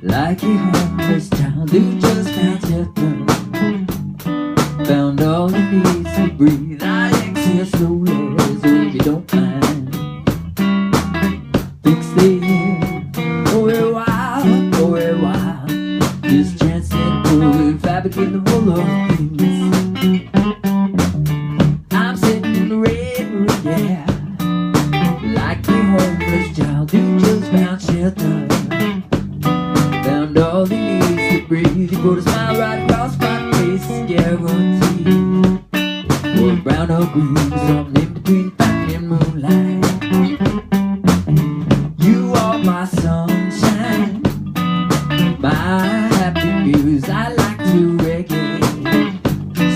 like a homeless child who just found shelter, found all he needs to breathe. I exhale slowly, so if you don't mind, fix the air for a while, for a while. Just transcend, fabricate the whole of things. I'm sitting in the red room, yeah, like a homeless child who just found shelter, found all he needs to breathe. He put a smile right across my face, guaranteed. Or brown or green, something in between fat and moonlight. You are my sunshine, my happy muse. I like to reggae,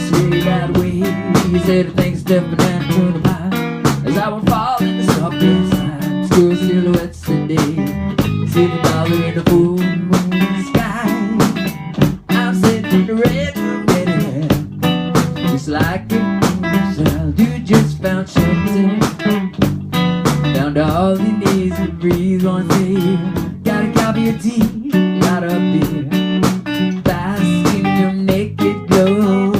sway that way. You said things different and turn about as I would fall in the soft inside. Squirrel silhouettes today, see the dollar in the full moon sky. I'm sitting in the red room, baby, just like a child who just found shelter, found all he needs to breathe. One day, got a copy of tea, got a beer, bask in your naked glow.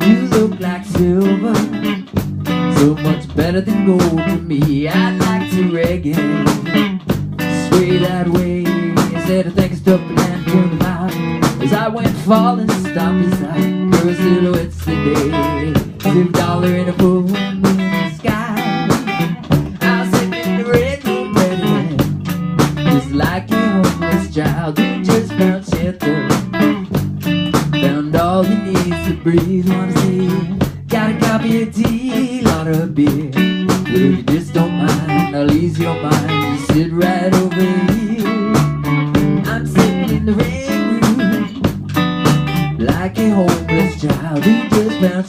You look like silver, so much better than gold to me. I like to reggae, sway that way. Instead of thinking stuff and turn about as I went falling, stop beside girl silhouettes today. $2 in a full moon sky. I was sitting in the red room, ready, just like a homeless child who just found shelter, found all he needs to breathe. Wanna say, got a copy of tea, lot of beer. Well, if you just don't mind, I'll ease your mind. Just sit right over here. I'm sitting in the red room, like a homeless child who just found